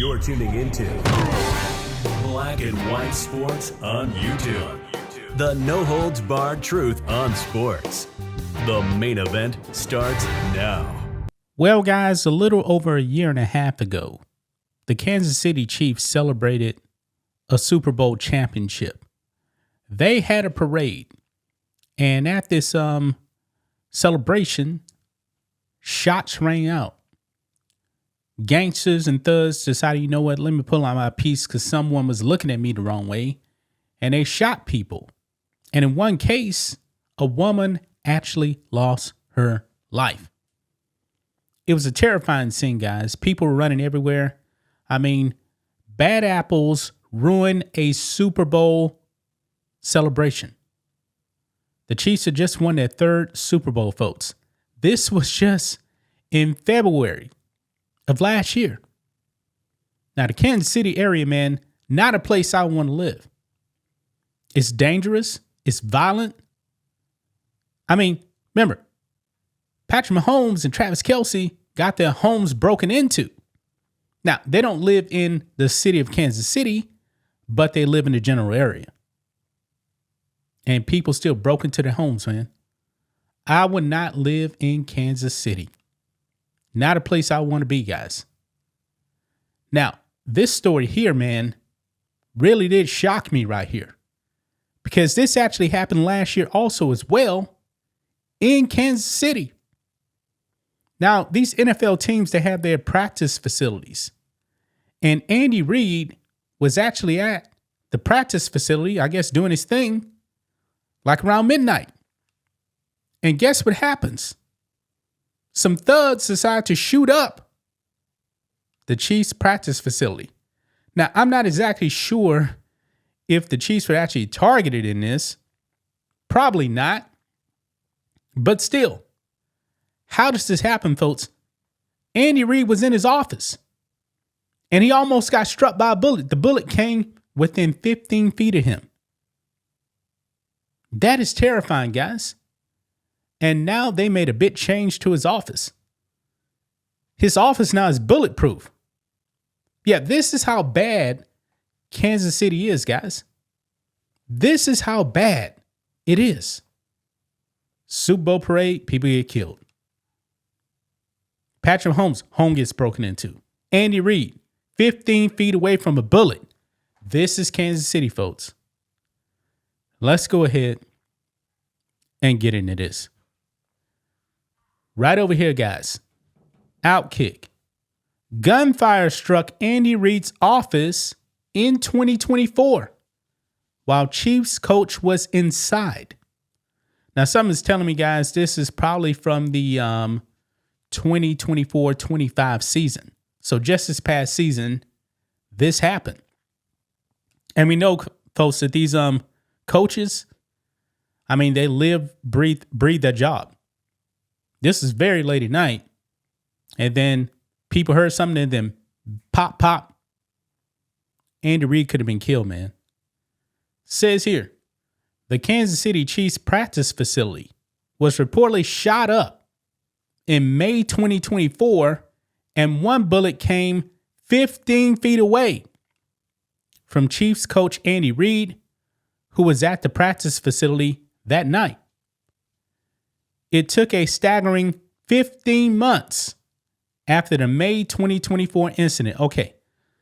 You're tuning into Black and White Sports on YouTube. The no-holds-barred truth on sports. The main event starts now. Well, guys, a little over a year and a half ago, the Kansas City Chiefs celebrated a Super Bowl championship. They had a parade, and at this celebration, shots rang out. Gangsters and thugs decided, you know what, let me pull out my piece because someone was looking at me the wrong way, and they shot people. And in one case, a woman actually lost her life. It was a terrifying scene, guys. People were running everywhere. I mean, bad apples ruined a Super Bowl celebration. The Chiefs had just won their third Super Bowl, folks. This was just in February of last year. Now, the Kansas City area, man, not a place I want to live. It's dangerous. It's violent. I mean, remember, Patrick Mahomes and Travis Kelce got their homes broken into. Now, they don't live in the city of Kansas City, but they live in the general area. And people still broke into their homes, man. I would not live in Kansas City. Not a place I want to be, guys. Now, this story here, man, really did shock me right here. Because this actually happened last year also as well in Kansas City. Now, these NFL teams, they have their practice facilities. And Andy Reid was actually at the practice facility, I guess, doing his thing, like around midnight. And guess what happens? Some thugs decide to shoot up the Chiefs practice facility. Now, I'm not exactly sure if the Chiefs were actually targeted in this. Probably not. But still, how does this happen, folks? Andy Reid was in his office and he almost got struck by a bullet. The bullet came within 15 feet of him. That is terrifying, guys. And now they made a big change to his office. His office now is bulletproof. Yeah, this is how bad Kansas City is, guys. This is how bad it is. Super Bowl parade, people get killed. Patrick Mahomes' home gets broken into. Andy Reid, 15 feet away from a bullet. This is Kansas City, folks. Let's go ahead and get into this. Right over here, guys. Outkick. Gunfire struck Andy Reid's office in 2024 while Chiefs coach was inside. Now, something's telling me, guys, this is probably from the 2024-25 season. So just this past season, this happened. And we know, folks, that these coaches, I mean, they live, breathe their job. This is very late at night. And then people heard something and then pop. Andy Reid could have been killed, man. Says here, the Kansas City Chiefs practice facility was reportedly shot up in May 2024, and one bullet came 15 feet away from Chiefs coach Andy Reid, who was at the practice facility that night. It took a staggering 15 months after the May 2024 incident. Okay,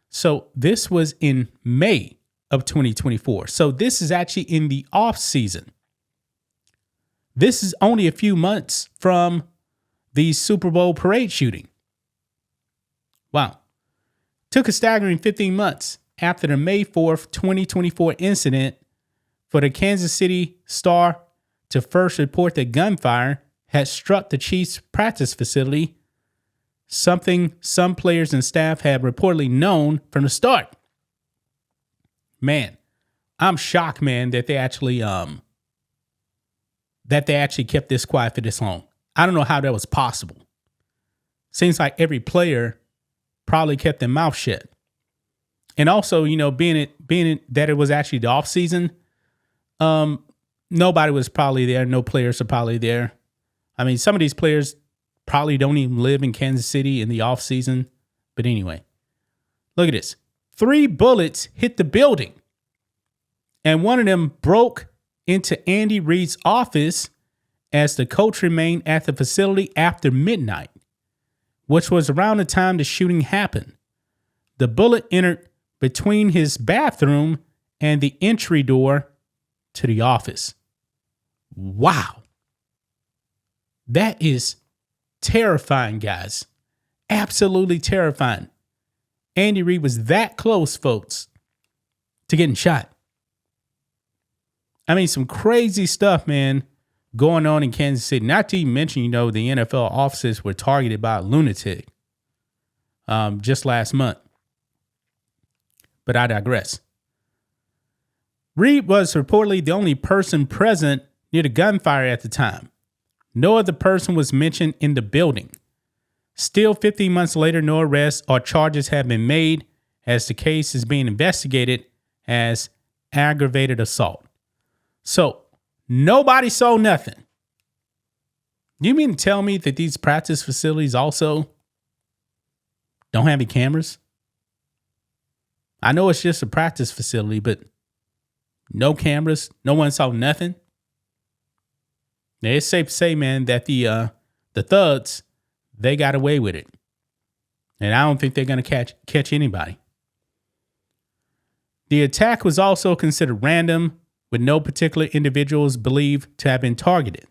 so this was in May of 2024. So this is actually in the off season. This is only a few months from the Super Bowl parade shooting. Wow. Took a staggering 15 months after the May 4th, 2024 incident for the Kansas City Star to first report that gunfire had struck the Chiefs' practice facility, something some players and staff had reportedly known from the start. Man, I'm shocked, man, that they actually kept this quiet for this long. I don't know how that was possible. Seems like every player probably kept their mouth shut. And also, you know, being that it was actually the off season, nobody was probably there. No players are probably there. I mean, some of these players probably don't even live in Kansas City in the off season. But anyway, Look at this. 3 bullets hit the building, and one of them broke into Andy Reid's office as the coach remained at the facility after midnight, which was around the time the shooting happened. The bullet entered between his bathroom and the entry door to the office. Wow. That is terrifying, guys. Absolutely terrifying. Andy Reid was that close, folks, to getting shot. I mean, some crazy stuff, man, going on in Kansas City. Not to even mention, the NFL offices were targeted by a lunatic just last month. But I digress. Reid was reportedly the only person present near the gunfire at the time. No other person was mentioned in the building. Still, 15 months later, no arrests or charges have been made as the case is being investigated as aggravated assault. So, nobody saw nothing. You mean to tell me that these practice facilities also don't have any cameras? I know it's just a practice facility, but no cameras, no one saw nothing. Now, it's safe to say, man, that the thugs, they got away with it. And I don't think they're going to catch anybody. The attack was also considered random, with no particular individuals believed to have been targeted.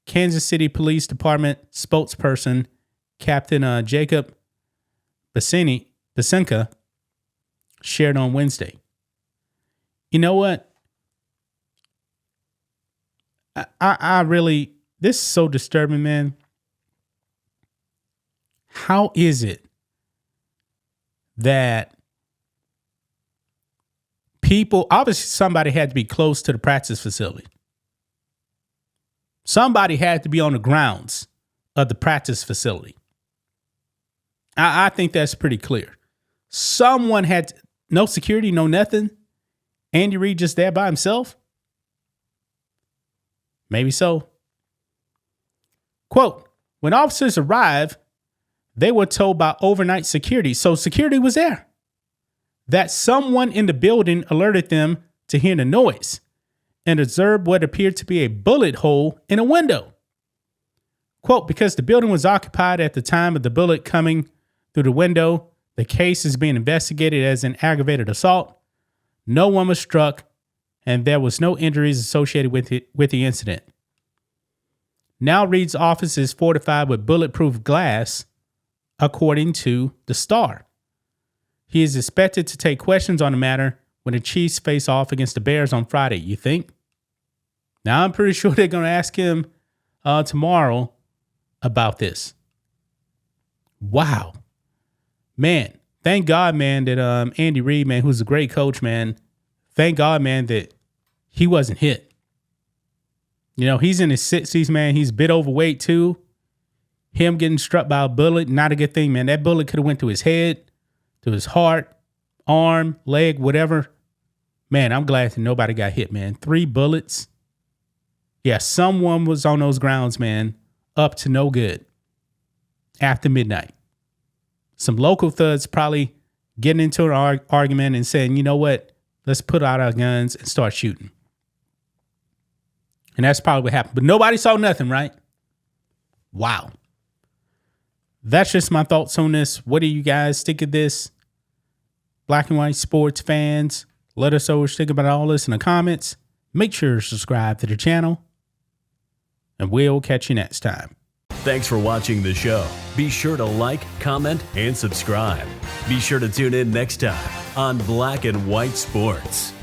Kansas City Police Department spokesperson Captain Jacob Basenka shared on Wednesday. You know what? I really, this is so disturbing, man. How is it that people, obviously somebody had to be close to the practice facility. Somebody had to be on the grounds of the practice facility. I think that's pretty clear. Someone had, no security, no nothing. Andy Reid just there by himself? Maybe so. Quote, when officers arrived, they were told by overnight security, so security was there, that someone in the building alerted them to hear the noise and observed what appeared to be a bullet hole in a window. Quote, because the building was occupied at the time of the bullet coming through the window, the case is being investigated as an aggravated assault. No one was struck, and there was no injuries associated with the incident. Now Reid's office is fortified with bulletproof glass, according to the Star. He is expected to take questions on the matter when the Chiefs face off against the Bears on Friday, you think? Now, I'm pretty sure they're going to ask him tomorrow about this. Wow. Man, thank God, man, that Andy Reid, man, who's a great coach, man, thank God, man, that he wasn't hit. He's in his 60s, man. He's a bit overweight, too. Him getting struck by a bullet, not a good thing, man. That bullet could have went to his head, to his heart, arm, leg, whatever. Man, I'm glad that nobody got hit, man. 3 bullets. Yeah, someone was on those grounds, man, up to no good after midnight. Some local thugs probably getting into an argument and saying, you know what, let's put out our guns and start shooting. And that's probably what happened. But nobody saw nothing, right? Wow. That's just my thoughts on this. What do you guys think of this? Black and white sports fans, let us know what you think about all this in the comments. Make sure to subscribe to the channel. And we'll catch you next time. Thanks for watching the show. Be sure to like, comment, and subscribe. Be sure to tune in next time on Black and White Sports.